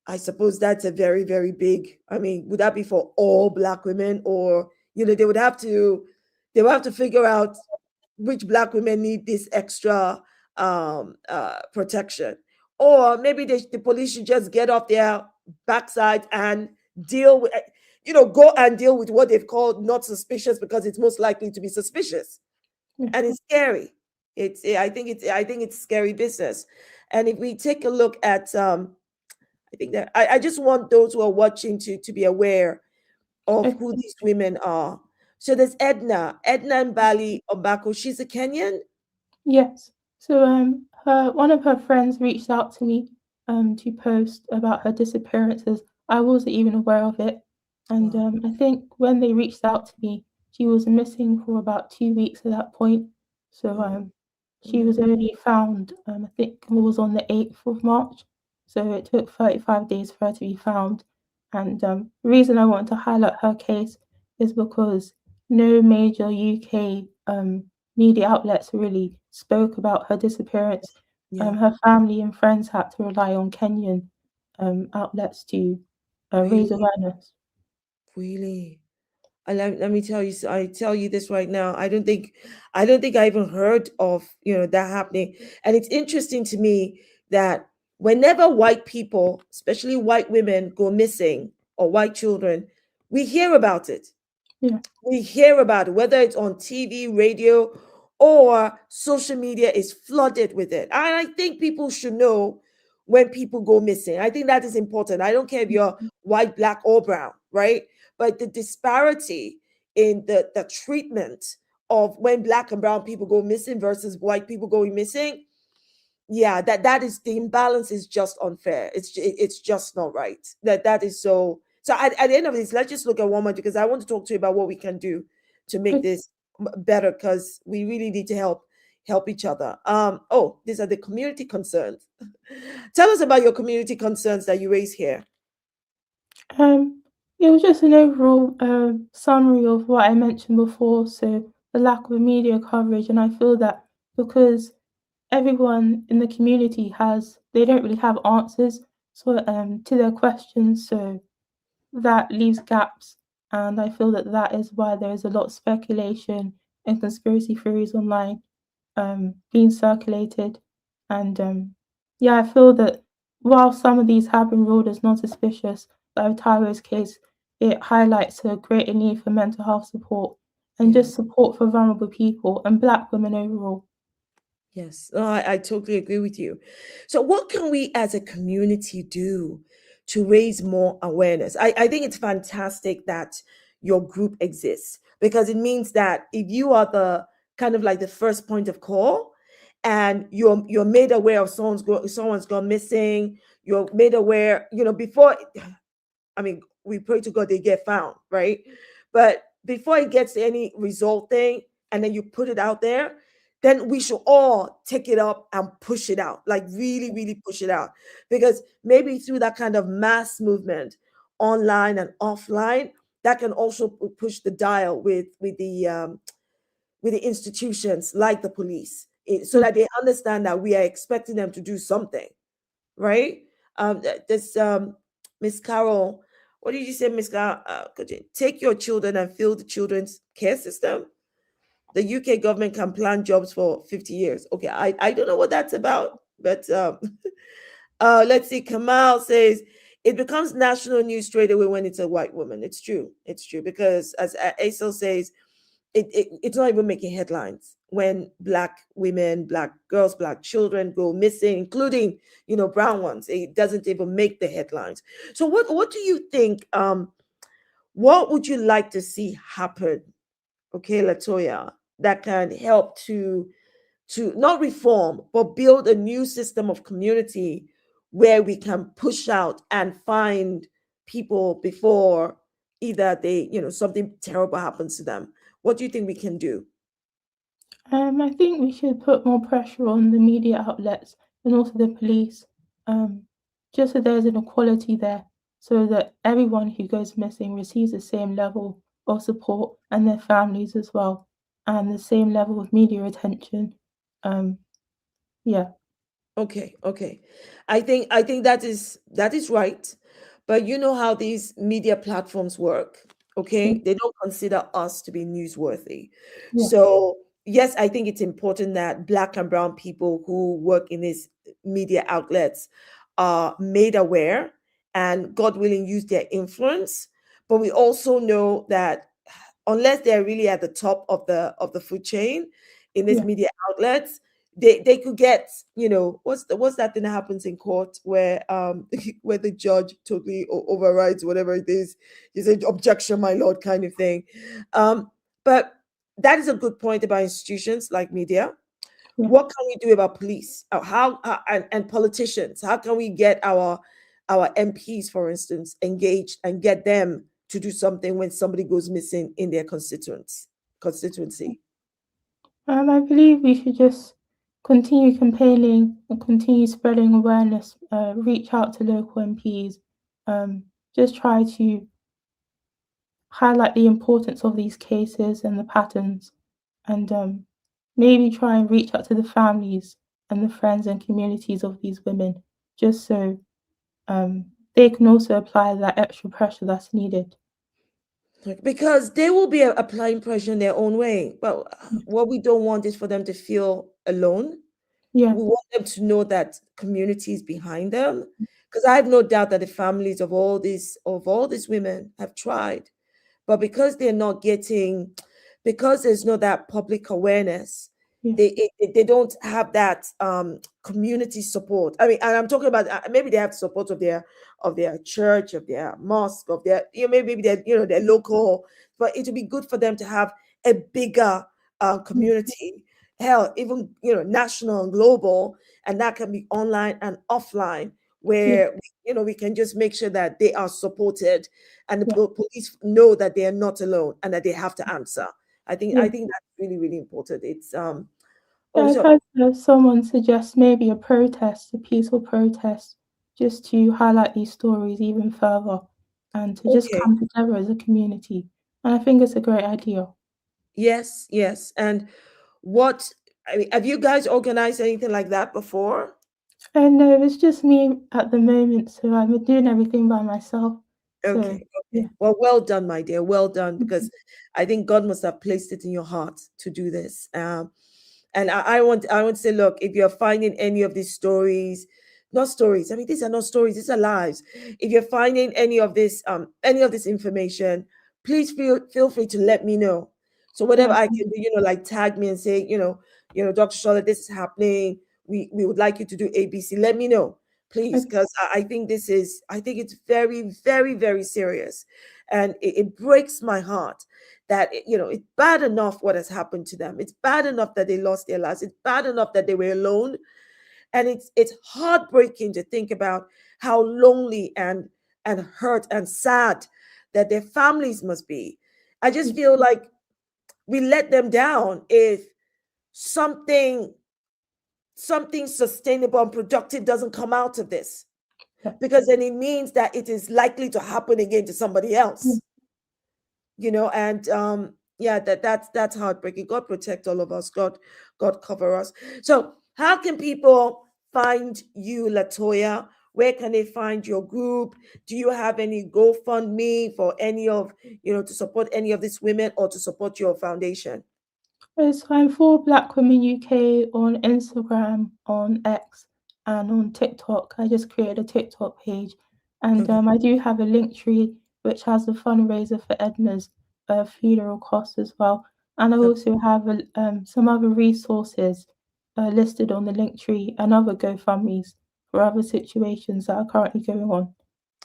I suppose that's a very, very big. I mean, would that be for all Black women, or they would have to figure out which Black women need this extra protection, or maybe the police should just get off their backside and deal with, go and deal with what they've called not suspicious because it's most likely to be suspicious, yeah, and it's scary. I think it's scary business, and if we take a look at I think that I just want those who are watching to be aware of okay, who these women are. So there's Edna Mbali Obako. She's a Kenyan. yes. So one of her friends reached out to me to post about her disappearances. I wasn't even aware of it, and Wow. I think when they reached out to me, she was missing for about 2 weeks at that point. So Oh, she was no. only found, I think it was on the 8th of March. So it took 35 days for her to be found. And the reason I wanted to highlight her case is because no major UK media outlets really spoke about her disappearance. Yeah, Her family and friends had to rely on Kenyan outlets to raise really, awareness. really. Let me tell you. I tell you this right now. I don't think I even heard of that happening. And it's interesting to me that whenever white people, especially white women, go missing or white children, we hear about it. Yeah. We hear about it, whether it's on TV, radio, or social media is flooded with it. And I think people should know when people go missing. I think that is important. I don't care if you're white, black, or brown, right? But the disparity in the treatment of when black and brown people go missing versus white people going missing, yeah, that is, the imbalance is just unfair. It's just not right. That is so at the end of this, let's just look at one more, because I want to talk to you about what we can do to make this better, because we really need to help each other. Oh, these are the community concerns. Tell us about your community concerns that you raise here. It was just an overall summary of what I mentioned before. So the lack of media coverage, and I feel that because everyone in the community they don't really have answers to their questions, so that leaves gaps. And I feel that is why there is a lot of speculation and conspiracy theories online being circulated. And yeah, I feel that while some of these have been ruled as non-suspicious, like Tyro's case, it highlights a greater need for mental health support and just support for vulnerable people and Black women overall. Yes, I totally agree with you. So, what can we as a community do to raise more awareness? I think it's fantastic that your group exists, because it means that if you are the kind of like the first point of call, and you're made aware of someone's gone missing, you're made aware, before. I mean, we pray to God they get found, right? But before it gets to any result thing, and then you put it out there, then we should all take it up and push it out, like really, really push it out. Because maybe through that kind of mass movement, online and offline, that can also push the dial with the institutions like the police, so that they understand that we are expecting them to do something, right? This Miss Carol, what did you say, Miss Carol? Could you take your children and fill the children's care system? The UK government can plan jobs for 50 years. Okay, I don't know what that's about, but let's see. Kamal says it becomes national news straight away when it's a white woman. It's true. It's true, because as Aisel says, it's not even making headlines when Black women, Black girls, Black children go missing, including brown ones. It doesn't even make the headlines. So what do you think? What would you like to see happen? Okay, Latoya, that can help to not reform but build a new system of community where we can push out and find people before either they something terrible happens to them. What do you think we can do? I think we should put more pressure on the media outlets and also the police, just so there's an equality there, so that everyone who goes missing receives the same level of support, and their families as well, and the same level of media attention. Um, yeah. Okay. I think that is right. But you know how these media platforms work, okay? They don't consider us to be newsworthy. Yeah. So, yes, I think it's important that Black and brown people who work in these media outlets are made aware and, God willing, use their influence. But we also know that unless they're really at the top of the food chain in these Yeah. media outlets, they could get, what's that thing that happens in court where where the judge totally overrides whatever it is. You say objection, my lord, kind of thing. But that is a good point about institutions like media. Yeah. What can we do about police? And politicians? How can we get our MPs, for instance, engaged and get them to do something when somebody goes missing in their constituency? I believe we should just continue campaigning and continue spreading awareness, reach out to local MPs, just try to highlight the importance of these cases and the patterns, and maybe try and reach out to the families and the friends and communities of these women, just so they can also apply that extra pressure that's needed. Because they will be applying pressure in their own way. But what we don't want is for them to feel alone. Yeah. We want them to know that community is behind them, because I have no doubt that the families of all these women have tried, but because they're not getting, because there's no that public awareness, Yeah. they don't have that community support. I mean, and I'm talking about maybe they have support of their church, of their mosque, of their, maybe their, their local, but it would be good for them to have a bigger community, hell, even national and global, and that can be online and offline, Yeah. where we can just make sure that they are supported, and the Yeah. police know that they are not alone and that they have to answer. I think Yeah. that's really, really important. It's Yeah, I've also heard someone suggest maybe a protest, a peaceful protest, just to highlight these stories even further and to just okay. come together as a community. And I think it's a great idea. Yes, yes. And what I mean, have you guys organized anything like that before? And no, it's just me at the moment, so I'm doing everything by myself. So Okay, yeah. okay. Well, well done, my dear. Well done, because Mhm. I think God must have placed it in your heart to do this. And I want to say, look, if you're finding any of these stories, not stories. I mean, these are not stories. These are lives. If you're finding any of this information, please feel free to let me know. So whatever Yeah. I can do, like tag me and say, Dr. Charlotte, this is happening. We would like you to do ABC. Let me know, please, Okay. because I think I think it's very, very, very serious, and it breaks my heart that it's bad enough what has happened to them. It's bad enough that they lost their lives. It's bad enough that they were alone, and it's heartbreaking to think about how lonely and hurt and sad that their families must be. I just Yeah. feel like we let them down if something sustainable and productive doesn't come out of this, Yeah. because then it means that it is likely to happen again to somebody Yeah. else, and yeah, that's heartbreaking. God protect all of us. God cover us. So how can people find you, Latoya? Where can they find your group? Do you have any GoFundMe for any of, to support any of these women or to support your foundation? So I'm for Black Women UK on Instagram, on X, and on TikTok. I just created a TikTok page, and Okay. I do have a link tree which has a fundraiser for Edna's funeral costs as well. And I also have some other resources listed on the link tree and other GoFundMe's for other situations that are currently going on.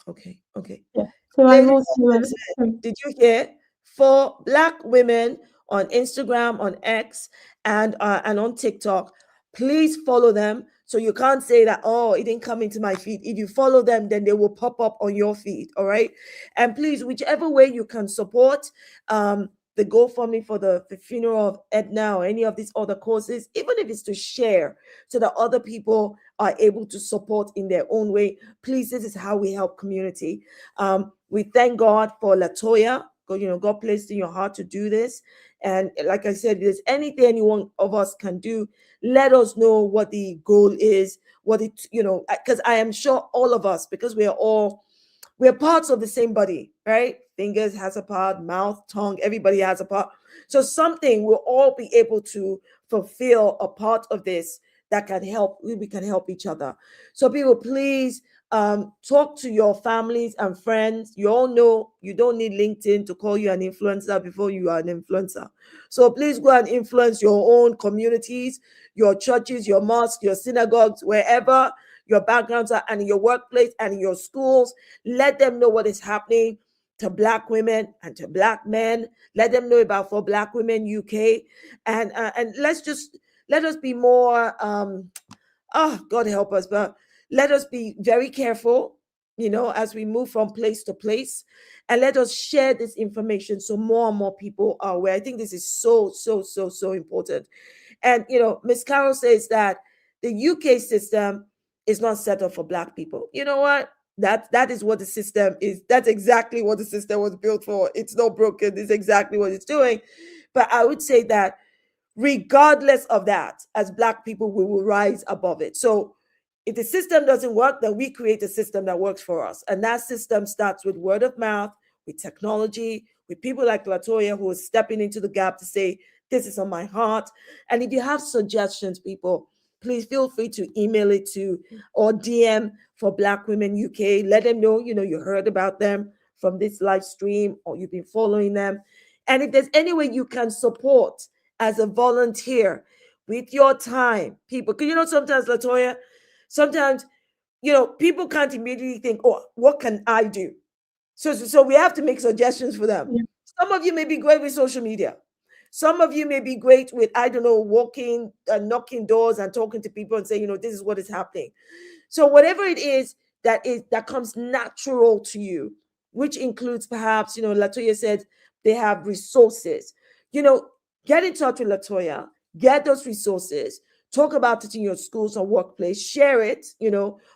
Okay. Okay. Yeah. So I'm Ladies also and gentlemen, did you hear? For Black women on Instagram, on X, and on TikTok, please follow them. So you can't say that, oh, it didn't come into my feed. If you follow them, then they will pop up on your feed. All right. And please, whichever way you can support the GoFundMe for the funeral of Edna or any of these other causes, even if it's to share so that other people are able to support in their own way. Please, this is how we help community. We thank God for Latoya. God placed in your heart to do this. And like I said, if there's anything any one of us can do, let us know what the goal is, what it, because I am sure all of us, because we're parts of the same body, right? Fingers has a part, mouth, tongue, everybody has a part. So something we'll all be able to fulfill a part of this that can help, we can help each other. So people, please talk to your families and friends. You all know you don't need LinkedIn to call you an influencer before you are an influencer. So please go and influence your own communities, your churches, your mosques, your synagogues, wherever your backgrounds are, and in your workplace and in your schools. Let them know what is happening to Black women and to Black men. Let them know about For Black Women UK, and let us be more. God help us, but let us be very careful. As we move from place to place, and let us share this information so more and more people are aware. I think this is so, so, so, so important. And Miss Carol says that the UK system is not set up for Black people. You know what? That is what the system is. That's exactly what the system was built for. It's not broken. It's exactly what it's doing. But I would say that regardless of that, as Black people, we will rise above it. So if the system doesn't work, then we create a system that works for us. And that system starts with word of mouth, with technology, with people like Latoya who are stepping into the gap to say, this is on my heart. And if you have suggestions, people, please feel free to email it to or DM for Black Women UK. Let them know, you heard about them from this live stream or you've been following them. And if there's any way you can support as a volunteer with your time, people, because sometimes, Latoya, sometimes, people can't immediately think, oh, what can I do? So we have to make suggestions for them. Yeah. Some of you may be great with social media. Some of you may be great with, I don't know, walking and knocking doors and talking to people and saying, this is what is happening. So whatever it is that comes natural to you, which includes perhaps, Latoya said they have resources. Get in touch with Latoya, get those resources, talk about it in your schools or workplace, share it,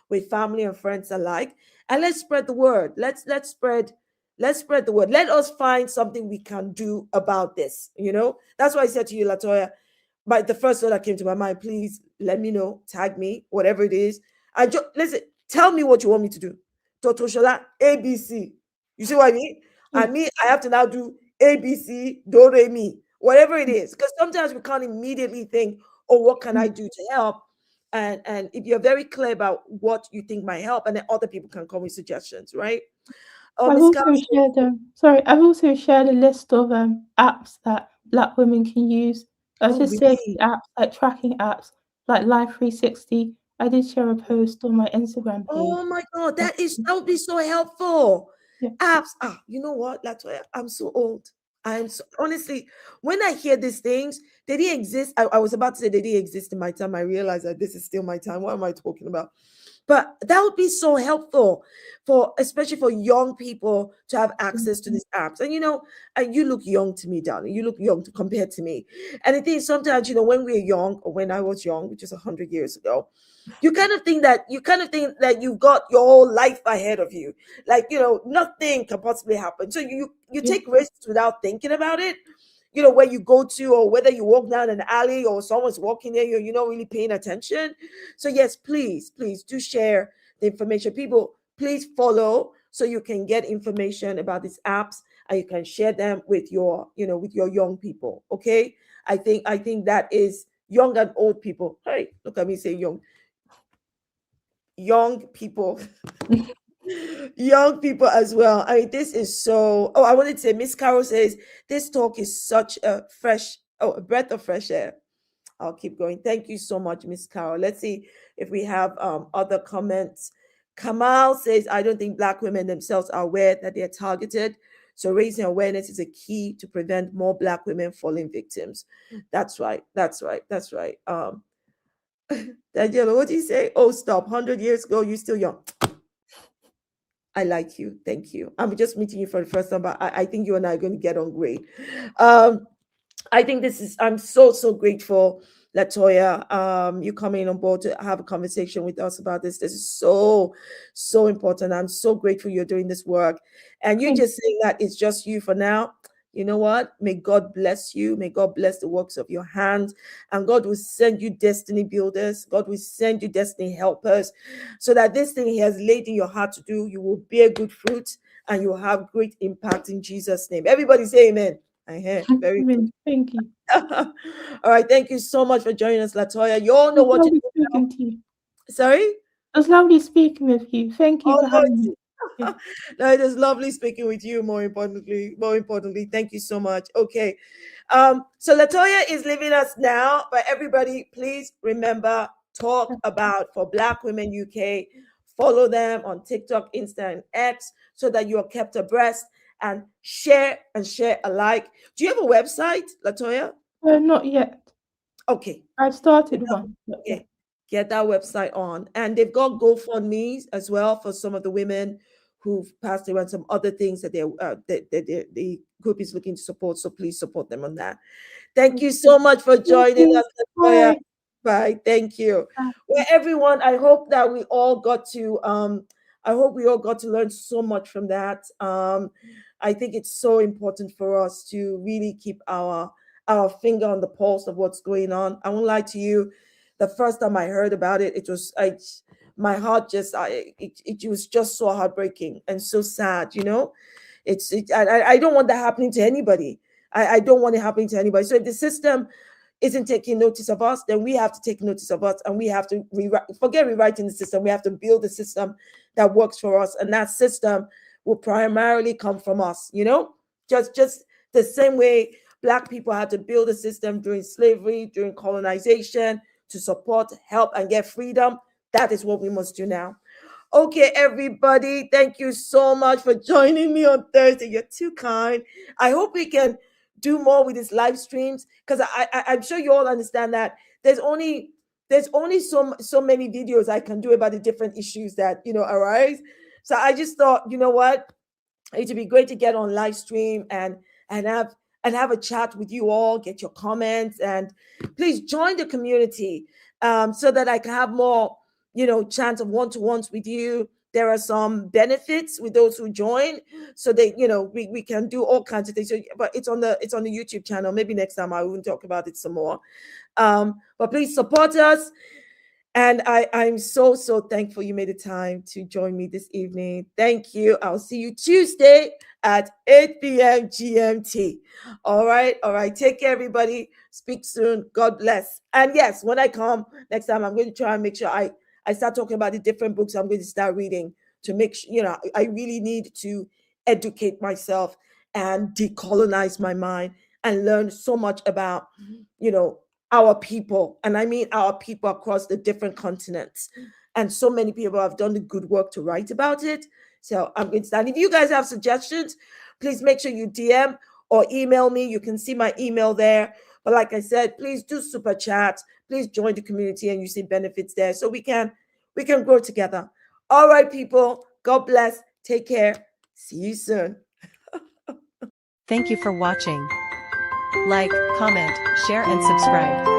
with family and friends alike, and let's spread the word. Let's spread the word. Let us find something we can do about this. That's why I said to you, Latoya, but the first thought that came to my mind, please let me know, tag me, whatever it is. And listen, tell me what you want me to do. Toto Shola, ABC. You see what I mean? And me, I have to now do ABC, do re mi, whatever it is. Because sometimes we can't immediately think, oh, what can I do to help? And if you're very clear about what you think might help, and then other people can come with suggestions, right? I've also shared a list of apps that Black women can use. Just safety apps, like tracking apps, like Life 360. I did share a post on my Instagram page. Oh my God, that would be so helpful. Yeah. Apps. You know what, Latoya? I'm so old. Honestly, when I hear these things, they didn't exist. I was about to say they didn't exist in my time. I realized that this is still my time. What am I talking about? But that would be so helpful especially for young people to have access to these apps. And and you look young to me, darling. You look young compared to me. And I think sometimes, when we're young, or when I was young, which is 100 years ago, you kind of think that you've got your whole life ahead of you. Like, nothing can possibly happen. So you take risks without thinking about it. Where you go to, or whether you walk down an alley or someone's walking there, you're not really paying attention. So yes, please do share the information. People, please follow so you can get information about these apps and you can share them with your young people. Okay. I think that is young and old people. Hey, look at me say young people. Young people as well. I mean, this is so. Oh, I wanted to say, Miss Carol says this talk is such a breath of fresh air. I'll keep going. Thank you so much, Miss Carol. Let's see if we have other comments. Kamal says, I don't think Black women themselves are aware that they're targeted. So raising awareness is a key to prevent more Black women falling victims. That's right. Daniela, what do you say? Oh, stop. 100 years ago, you're still young. I like you. Thank you. I'm just meeting you for the first time, but I think you and I are going to get on great. I think I'm so grateful, Latoya, you coming on board to have a conversation with us about this. This is so important. I'm so grateful you're doing this work. And you just saying that it's just you for now. You know what? May God bless you. May God bless the works of your hands. And God will send you destiny builders. God will send you destiny helpers so that this thing He has laid in your heart to do, you will bear good fruit and you will have great impact in Jesus' name. Everybody say amen. I hear. Very good. Thank you. All right. Thank you so much for joining us, Latoya. You all know what to do. Speaking to you. Sorry? It was lovely speaking with you. Thank you for having me. Yeah. No, it is lovely speaking with you. More importantly, thank you so much. Okay. So Latoya is leaving us now, but everybody, please remember, talk about For Black Women UK. Follow them on TikTok, Insta, and X so that you are kept abreast, and share alike. Do you have a website, Latoya? Not yet. Okay. I've started one. Okay. Get that website on. And they've got GoFundMes as well for some of the women who've passed away and some other things that the group is looking to support. So please support them on that. Thank you so much for joining us, Latoya. Bye. Thank you. Well, everyone, I hope that we all got to learn so much from that. I think it's so important for us to really keep our finger on the pulse of what's going on. I won't lie to you. The first time I heard about it, my heart it was just so heartbreaking and so sad. I don't want that happening to anybody. I don't want it happening to anybody. So if the system, isn't taking notice of us, then we have to take notice of us, and we have to forget rewriting the system. We have to build a system that works for us, and that system will primarily come from us, just the same way Black people had to build a system during slavery, during colonization, to support, help, and get freedom. That is what we must do now. Okay, everybody, thank you so much for joining me on Thursday. You're too kind. I hope we can do more with these live streams, because I'm sure you all understand that there's only so many videos I can do about the different issues that arise. So I just thought, you know what, it'd be great to get on live stream and have a chat with you all, get your comments, and please join the community so that I can have more chance of one-to-ones with you. There are some benefits with those who join, so they we can do all kinds of things. So, but it's on the YouTube channel. Maybe next time I will talk about it some more. But please support us. And I'm so thankful you made the time to join me this evening. Thank you. I'll see you Tuesday at 8 p.m. GMT. All right. Take care, everybody. Speak soon. God bless. And yes, when I come next time, I'm going to try and make sure I start talking about the different books I'm going to start reading, to make sure, I really need to educate myself and decolonize my mind and learn so much about, our people. And I mean our people across the different continents. And so many people have done the good work to write about it. So I'm going to start. If you guys have suggestions, please make sure you DM or email me. You can see my email there. But like I said, please do super chat. Please join the community, and you see benefits there, so we can grow together. All right, people. God bless. Take care. See you soon. Thank you for watching. Like, comment, share, and subscribe.